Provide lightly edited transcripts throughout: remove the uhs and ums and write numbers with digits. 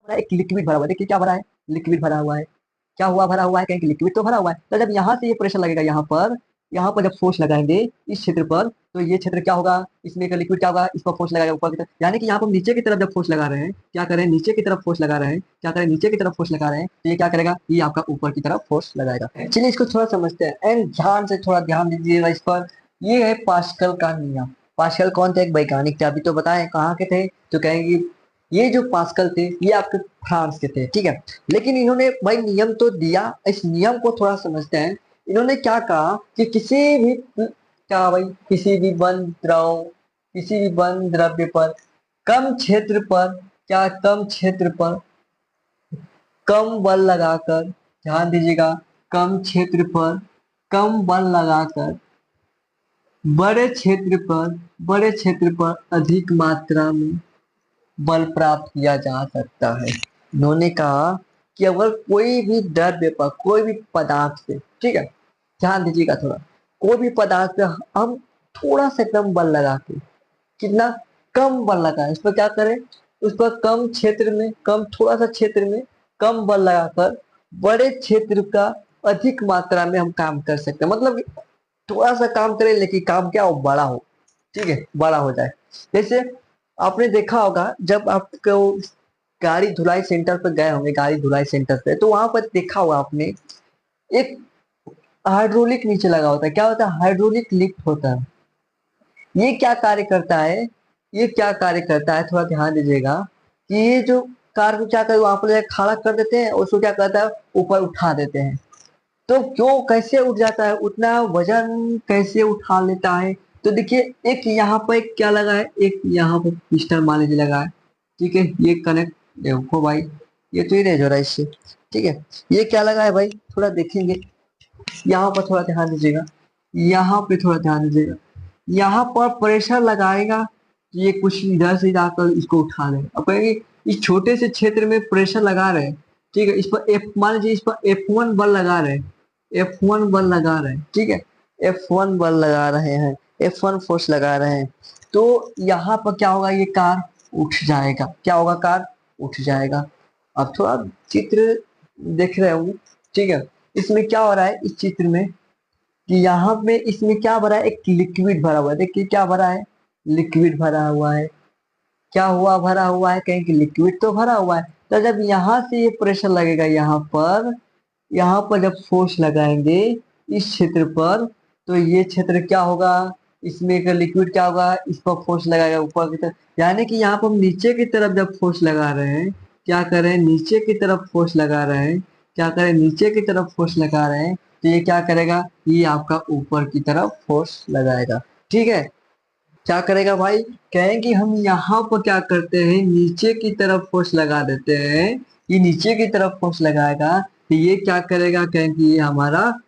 एक लिक्विड भरा हुआ है। देखिए क्या भरा है, लिक्विड भरा हुआ है। क्या हुआ, भरा हुआ है, कहेंगे लिक्विड तो भरा हुआ है। तो जब यहाँ से ये प्रेशर लगेगा यहाँ पर जब फोर्स लगाएंगे इस क्षेत्र पर, तो ये क्षेत्र क्या होगा, इसमें एक लिक्विड क्या होगा, इस पर फोर्स लगाएगा ऊपर की तरफ। यानी कि यहाँ पर हम नीचे की तरफ जब फोर्स लगा रहे हैं, क्या करें, नीचे की तरफ फोर्स लगा रहे हैं, क्या करें, नीचे की तरफ फोर्स लगा रहे हैं, तो ये क्या करेगा, ये आपका ऊपर की तरफ फोर्स लगाएगा। चलिए इसको थोड़ा समझते हैं एंड ध्यान से थोड़ा ध्यान दीजिएगा इस पर। ये है पास्कल का नियम। पास्कल कौन थे, एक वैज्ञानिक थे, अभी तो बताएं कहाँ के थे, तो कहेंगे ये जो पास्कल थे ये आपके फ्रांस के थे, ठीक है। लेकिन इन्होंने भाई नियम तो दिया, इस नियम को थोड़ा समझते हैं। इन्होंने क्या कहा कि किसी भी बंद द्रव्य पर कम क्षेत्र पर, क्या कम क्षेत्र पर कम बल लगाकर, ध्यान दीजिएगा, कम क्षेत्र पर कम बल लगाकर बड़े क्षेत्र पर अधिक मात्रा में बल प्राप्त किया जा सकता है। इन्होंने कहा कि अगर कोई भी द्रव्य पर, कोई भी पदार्थ पे, ठीक है, ध्यान दीजिएगा थोड़ा, कोई भी पदार्थ पे हम थोड़ा सा कम बल लगा के, कितना कम बल लगाए, उस पर क्या करें, उस पर कम क्षेत्र में, कम थोड़ा सा क्षेत्र में कम बल लगाकर बड़े क्षेत्र का अधिक मात्रा में हम काम कर सकते हैं। मतलब थोड़ा सा काम करें लेकिन काम क्या हो, बड़ा हो, ठीक है, बड़ा हो जाए। जैसे आपने देखा होगा जब आपको गाड़ी धुलाई सेंटर पर गए होंगे, गाड़ी धुलाई सेंटर पे, तो वहां पर देखा होगा आपने एक हाइड्रोलिक नीचे लगा होता है। क्या होता है, हाइड्रोलिक लिफ्ट होता है। ये क्या कार्य करता है, ये क्या कार्य करता है, थोड़ा ध्यान दीजिएगा कि ये जो कार को क्या कर, वहां पर खड़ा कर देते हैं और उसको क्या करता है, ऊपर उठा देते हैं। तो क्यों, कैसे उठ जाता है, उतना वजन कैसे उठा लेता है। तो देखिए एक यहाँ पर एक क्या लगा है, एक यहाँ पर पिस्टन मान लीजिए लगा है, ठीक है, ये कनेक्ट, देखो भाई ये तो इरेज हो रहा है इससे, ठीक है। ये क्या लगा है भाई, थोड़ा देखेंगे, यहाँ पर थोड़ा ध्यान दीजिएगा, यहाँ पे थोड़ा ध्यान दीजिएगा, यहाँ पर प्रेशर लगाएगा तो ये कुछ इधर से जाकर इसको उठा लेगा। अब कहेंगे इस छोटे से क्षेत्र में प्रेशर लगा रहे हैं, ठीक है, इस पर एफ, मान लीजिए इस पर F1 बल लगा रहे हैं, F1 बल लगा रहे हैं, ठीक है, F1 बल लगा रहे हैं, F1 फोर्स लगा रहे हैं। तो यहाँ पर क्या होगा, ये कार उठ जाएगा, क्या होगा, कार उठ जाएगा। अब थोड़ा चित्र देख रहे होंगे, ठीक है। इसमें क्या हो रहा है इस चित्र में, कि यहाँ पे इसमें क्या भरा है, एक लिक्विड भरा हुआ है। देखिए क्या भरा है, लिक्विड भरा हुआ है। क्या हुआ, भरा हुआ है, कहें कि लिक्विड तो भरा हुआ है। तो जब यहाँ से ये प्रेशर लगेगा यहाँ पर जब फोर्स लगाएंगे इस क्षेत्र पर, तो ये क्षेत्र क्या होगा, इसमें एक लिक्विड क्या होगा, इस पर फोर्स लगाएगा ऊपर की तरफ। यानी कि यहाँ पर हम नीचे की तरफ जब फोर्स लगा रहे हैं, क्या करें, नीचे की तरफ फोर्स लगा रहे हैं, क्या करें, नीचे की तरफ फोर्स लगा रहे हैं, तो ये क्या करेगा, ये आपका ऊपर की तरफ फोर्स लगाएगा, ठीक है। क्या करेगा भाई, कहें कि हम यहाँ पर क्या करते हैं, नीचे की तरफ फोर्स लगा देते हैं, ये नीचे की तरफ फोर्स लगाएगा, तो ये क्या करेगा, कहें कि ये हमारा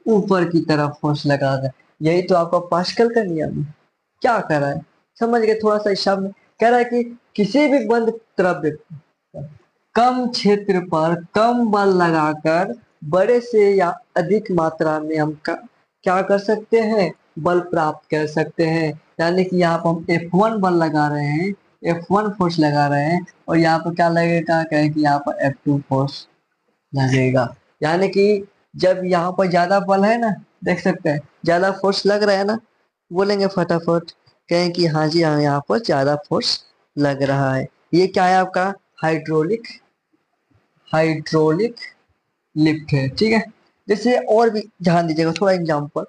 ऊपर की तरफ फोर्स लगाएगा। यही तो आपका पास्कल का नियम है। क्या कर रहा है, समझ गए थोड़ा सा इस शब्द में, कह रहा है कि किसी भी बंद द्रव्य कम क्षेत्र पर कम बल लगाकर बड़े से या अधिक मात्रा में हम क्या कर सकते हैं, बल प्राप्त कर सकते हैं। यानी कि यहाँ पर हम F1 बल लगा रहे हैं, F1 फोर्स लगा रहे हैं, और यहाँ पर क्या लगेगा, कहें कि यहाँ पर F2 फोर्स लगेगा। यानी कि जब यहाँ पर ज्यादा बल है ना, देख सकते हैं ज्यादा फोर्स लग रहा है ना, बोलेंगे फटाफट, कहें कि हाँ जी हाँ, यहाँ पर ज्यादा फोर्स लग रहा है। ये क्या है आपका, हाइड्रोलिक हाइड्रोलिक लिफ्ट है, ठीक है। जैसे और भी ध्यान दीजिएगा थोड़ा एग्जांपल,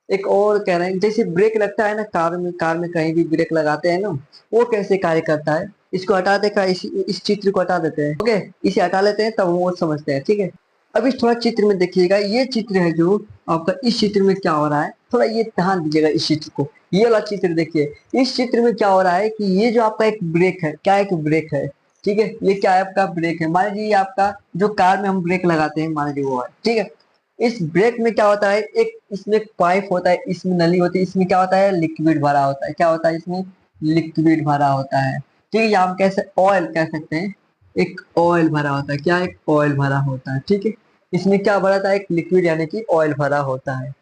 एक और कह रहे हैं, जैसे ब्रेक लगता है ना कार में कहीं भी ब्रेक लगाते हैं ना, वो कैसे कार्य करता है, इसको हटा देगा, इस चित्र को हटा देते हैं, ओके, इसे हटा लेते हैं तब वो समझते हैं, ठीक है। अब इस थोड़ा चित्र में देखिएगा, ये चित्र है जो आपका, इस चित्र में क्या हो रहा है, थोड़ा ये ध्यान दीजिएगा इस चित्र को, ये वाला चित्र देखिए, इस चित्र में क्या हो रहा है कि ये जो आपका एक ब्रेक है, क्या एक ब्रेक है, ठीक है, ये क्या है, आपका ब्रेक है। मान लीजिए आपका जो कार में हम ब्रेक लगाते हैं, मान लीजिए वो है, ठीक है। इस ब्रेक में क्या होता है, एक इसमें पाइप होता है, इसमें नली होती है, इसमें क्या होता है, लिक्विड भरा होता है, क्या होता है, इसमें लिक्विड भरा होता है, ठीक है। या हम कैसे ऑयल कह सकते हैं, एक ऑयल भरा होता है, क्या, एक ऑयल भरा होता है, ठीक है। इसमें क्या भरा था, एक लिक्विड यानी कि ऑयल भरा होता है।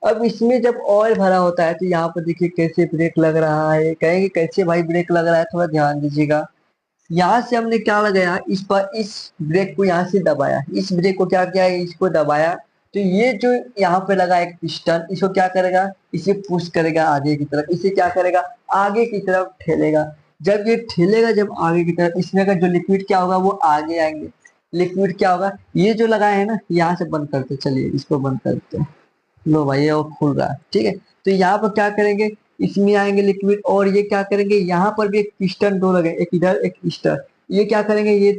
अब इसमें जब ऑयल भरा होता है तो यहाँ पर देखिए कैसे ब्रेक लग रहा है, कहेंगे कैसे भाई ब्रेक लग रहा है, थोड़ा ध्यान दीजिएगा। यहाँ से हमने क्या लगाया, इस पर इस ब्रेक को यहाँ से दबाया, इस ब्रेक को क्या किया, इसको दबाया, तो ये जो यहाँ पे लगा एक पिस्टन, इसको क्या करेगा, इसे पुश करेगा आगे की तरफ, इसे क्या करेगा, आगे की तरफ ठेलेगा। जब ये ठेलेगा, जब आगे की तरफ, इसमें का जो लिक्विड क्या होगा वो आगे आएंगे। लिक्विड क्या होगा, ये जो लगाए है ना, यहाँ से बंद करते, चलिए इसको बंद करते हैं। लो भाई ये वो खुल रहा है, ठीक है। तो यहाँ पर क्या करेंगे, इसमें आएंगे लिक्विड, और ये क्या करेंगे, यहाँ पर भी एक पिस्टन दो लगे, एक इधर एक इधर, ये क्या करेंगे, ये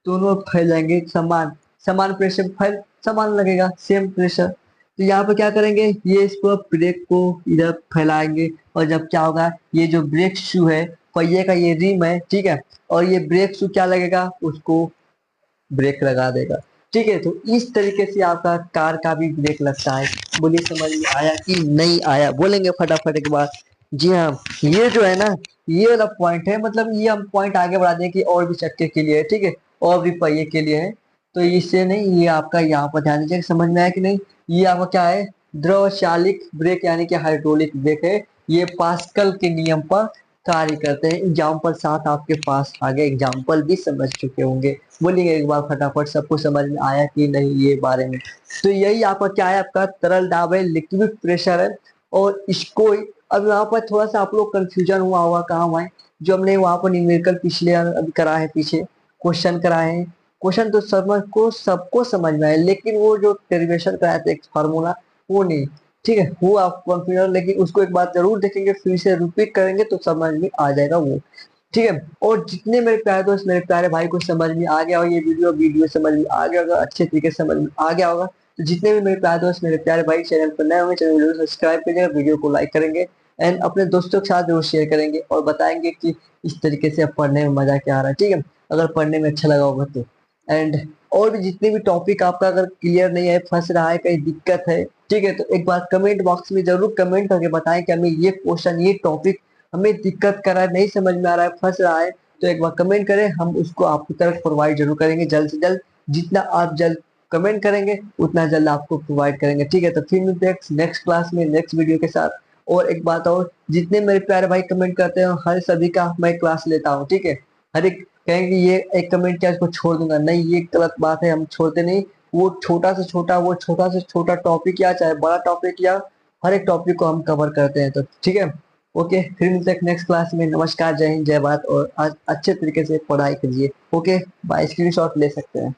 दोनों फैलाएंगे, समान समान प्रेशर फैल, समान लगेगा, सेम प्रेशर। तो यहाँ पर क्या करेंगे, ये इसको ब्रेक को इधर फैलाएंगे, और जब क्या होगा, ये जो ब्रेक शू है, पहिए का ये रिम है, ठीक है, और ये ब्रेक शू क्या लगेगा, उसको ब्रेक लगा देगा। ठीक है, तो इस तरीके से आपका कार का भी ब्रेक लगता है। बोलिए समझ में आया कि नहीं आया, बोलेंगे फटाफट एक बार। जी हाँ, ये जो है ना, ये वाला पॉइंट है, मतलब ये हम पॉइंट आगे बढ़ा दें कि और भी चक्के के लिए है, ठीक है, और भी पहिए के लिए है। तो इससे नहीं, ये आपका यहाँ पर ध्यान दीजिए, समझ में आया कि नहीं। ये आपका क्या है, द्रव चालित ब्रेक यानी कि हाइड्रोलिक ब्रेक है। ये पास्कल के नियम पर कार्य करते हैं। एग्जाम्पल साथ आपके पास आगे एग्जाम्पल भी समझ चुके होंगे। बोलिए एक बार फटाफट, सबको समझ में आया कि नहीं ये बारे में। तो यही आपका क्या है, आपका तरल दाब है, लिक्विड प्रेशर है। और इसको अब यहाँ पर थोड़ा सा आप लोग कंफ्यूजन हुआ होगा, कहाँ हुआ है, जो हमने वहां पर न्यूमेरिकल पिछले अभी करा है, पीछे क्वेश्चन कराए हैं। क्वेश्चन तो सबको समझ में आए, लेकिन वो जो डेरिवेशन कराए थे एक फार्मूला, वो नहीं। ठीक है, वो आप कंफ्यूजन, लेकिन उसको एक बार जरूर देखेंगे, फिर से रिपीट करेंगे तो समझ में आ जाएगा वो। ठीक है, और जितने मेरे प्यारे दोस्त, मेरे प्यारे भाई को समझ में आ गया हो ये वीडियो समझ में आ गया होगा, अच्छे तरीके से समझ में आ गया होगा, तो जितने भी मेरे प्यारे दोस्त, मेरे प्यारे भाई चैनल पर नए होंगे, चैनल वीडियो सब्सक्राइब करिएगा, वीडियो को लाइक करेंगे, एंड अपने दोस्तों के साथ जरूर शेयर करेंगे, और बताएंगे कि इस तरीके से अब पढ़ने में मजा क्या आ रहा है। ठीक है, अगर पढ़ने में अच्छा लगा होगा तो। एंड और भी जितने भी टॉपिक आपका अगर क्लियर नहीं है, फंस रहा है, कहीं दिक्कत है, ठीक है, तो एक बार कमेंट बॉक्स में जरूर कमेंट करके बताएं कि हमें ये क्वेश्चन, ये टॉपिक हमें दिक्कत कर रहा है, नहीं समझ में आ रहा है, फंस रहा है, तो एक बार कमेंट करें, हम उसको आपकी तरफ प्रोवाइड जरूर करेंगे जल्द से जल्द। जितना आप जल्द कमेंट करेंगे उतना जल्द आपको प्रोवाइड करेंगे। ठीक है, तो फिर मिलते हैं नेक्स्ट क्लास में नेक्स्ट वीडियो के साथ। और एक बात और, जितने मेरे प्यारे भाई कमेंट करते हैं, हर सभी का मैं क्लास लेता हूँ। ठीक है, हर एक कहेंगे ये एक कमेंट क्या इसको छोड़ दूंगा, नहीं, ये गलत बात है, हम छोड़ते नहीं। वो छोटा से छोटा टॉपिक या चाहे बड़ा टॉपिक या हर एक टॉपिक को हम कवर करते हैं। तो ठीक है, ओके, फिर मिलते हैं नेक्स्ट क्लास में। नमस्कार, जय हिंद, जय भारत, और आज अच्छे तरीके से पढ़ाई कीजिए। ओके बाय, स्क्रीनशॉट ले सकते हैं।